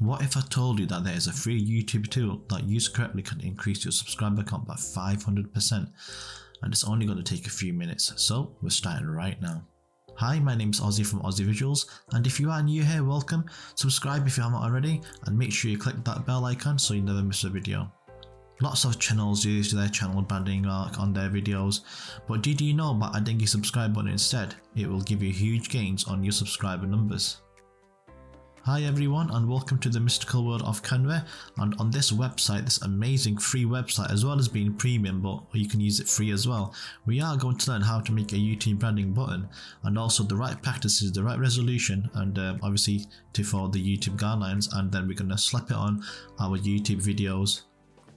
What if I told you that there is a free YouTube tool that used correctly can increase your subscriber count by 500%, and it's only going to take a few minutes, so we're starting right now. Hi, my name is Ozzy from Ozzy Visuals, and if you are new here, welcome. Subscribe if you haven't already, and make sure you click that bell icon so you never miss a video. Lots of channels use their channel branding on their videos, but did you know by adding a subscribe button instead, it will give you huge gains on your subscriber numbers. Hi everyone, and welcome to the mystical world of Canva. And on this website, this amazing free website, as well as being premium, but you can use it free as well, we are going to learn how to make a YouTube branding button, and also the right practices, the right resolution, and obviously to follow the YouTube guidelines, and then we're going to slap it on our YouTube videos,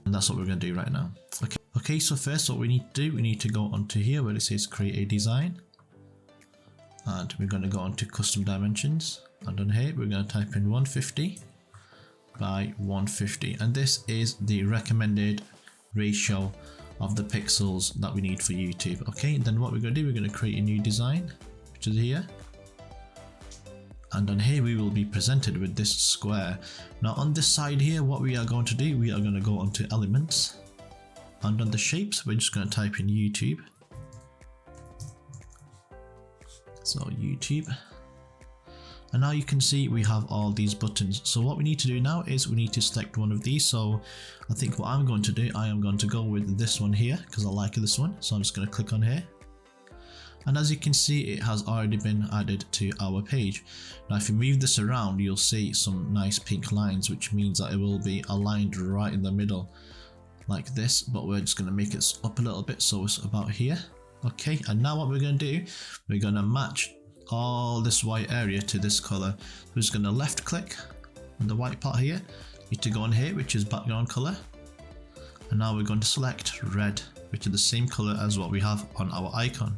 and that's what we're going to do right now. Okay, so first what we need to do, we need to go onto here where it says create a design, and we're going to go onto custom dimensions. And on here we're going to type in 150 by 150, and this is the recommended ratio of the pixels that we need for YouTube. Okay, then what we're going to do, we're going to create a new design, which is here, and on here we will be presented with this square. Now on this side here, what we are going to do, we are going to go onto elements, and on the shapes we're just going to type in YouTube. So YouTube. And now you can see we have all these buttons. So what we need to do now is we need to select one of these. So I think what I'm going to do, I am going to go with this one here because I like this one. So I'm just going to click on here. And as you can see, it has already been added to our page. Now if you move this around, you'll see some nice pink lines, which means that it will be aligned right in the middle like this. But we're just going to make it up a little bit so it's about here. Okay, and now what we're going to do, we're going to match all this white area to this color. We're just going to left click on the white part here. You need to go on here, which is background color, and now we're going to select red, which is the same color as what we have on our icon.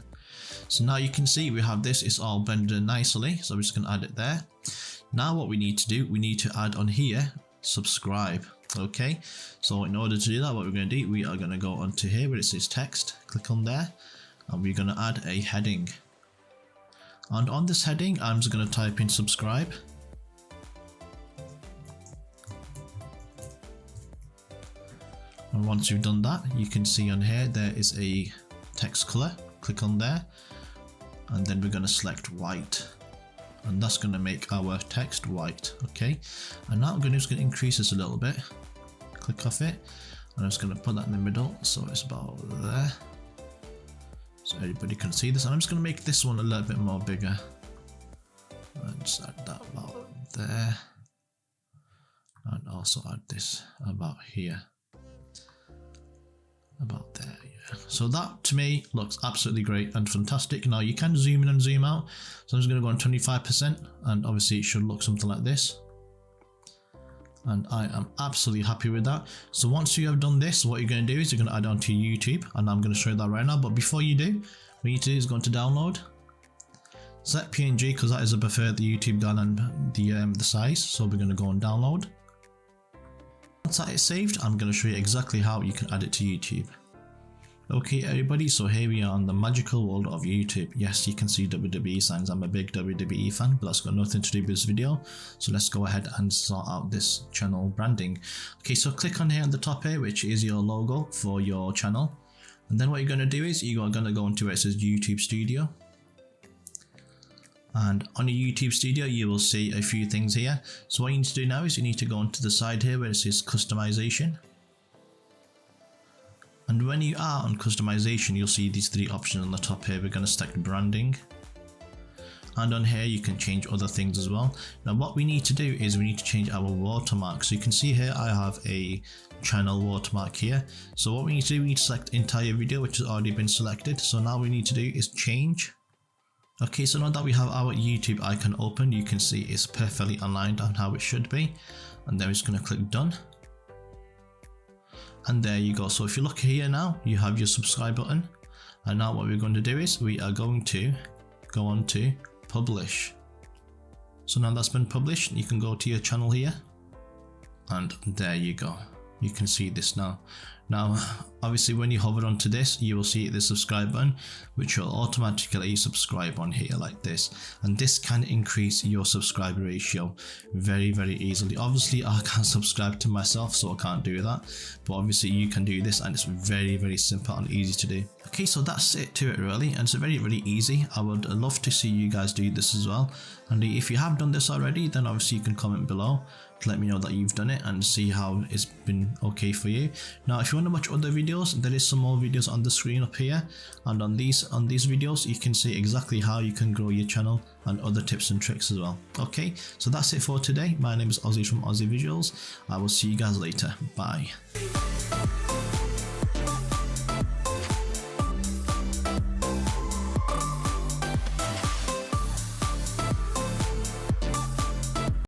So now you can see we have this, it's all blended in nicely, so we're just going to add it there. Now what we need to do, we need to add on here subscribe. Okay, so in order to do that, what we're going to do, we are going to go onto here where it says text, click on there, and we're going to add a heading. And on this heading, I'm just going to type in subscribe. And once you've done that, you can see on here, there is a text color. Click on there. And then we're going to select white. And that's going to make our text white. Okay. And now I'm just going to increase this a little bit. Click off it. And I'm just going to put that in the middle. So it's about there. So everybody can see this, and I'm just going to make this one a little bit more bigger. And just add that about there, and also add this about here, about there. Yeah. So that to me looks absolutely great and fantastic. Now you can zoom in and zoom out. So I'm just going to go on 25%, and obviously it should look something like this. And I am absolutely happy with that. So once you have done this, what you're going to do is you're going to add on to YouTube, and I'm going to show you that right now. But before you do, what you need to do is go into download, set PNG because that is a preferred the YouTube guideline, the size. So we're going to go on download. Once that is saved, I'm going to show you exactly how you can add it to YouTube. Okay everybody, so here we are on the magical world of YouTube. Yes, you can see WWE signs. I'm a big WWE fan, but that's got nothing to do with this video. So let's go ahead and sort out this channel branding. Okay, so click on here on the top here, which is your logo for your channel. And then what you're going to do is you are going to go into where it says YouTube Studio. And on your YouTube Studio, you will see a few things here. So what you need to do now is you need to go onto the side here where it says customization. And when you are on customization, you'll see these three options on the top here. We're going to select branding. And on here, you can change other things as well. Now what we need to do is we need to change our watermark. So you can see here, I have a channel watermark here. So what we need to do, we need to select entire video, which has already been selected. So now what we need to do is change. Okay, so now that we have our YouTube icon open, you can see it's perfectly aligned on how it should be. And then we're just going to click done. And there you go. So if you look here now, you have your subscribe button. And now what we're going to do is we are going to go on to publish. So now that's been published, you can go to your channel here. And there you go. You can see this now. Now obviously when you hover onto this, you will see the subscribe button, which will automatically subscribe on here like this, and this can increase your subscriber ratio very easily. Obviously I can't subscribe to myself, so I can't do that, but obviously you can do this, and it's very simple and easy to do. Okay, so that's it to it really, and it's very easy. I would love to see you guys do this as well, and if you have done this already, then obviously you can comment below to let me know that you've done it and see how it's been okay for you. Now if you want to watch other videos, there is some more videos on the screen up here, and on these videos you can see exactly how you can grow your channel and other tips and tricks as well. Okay, so that's it for today. My name is Ozzy from Ozzy Visuals. I will see you guys later. Bye.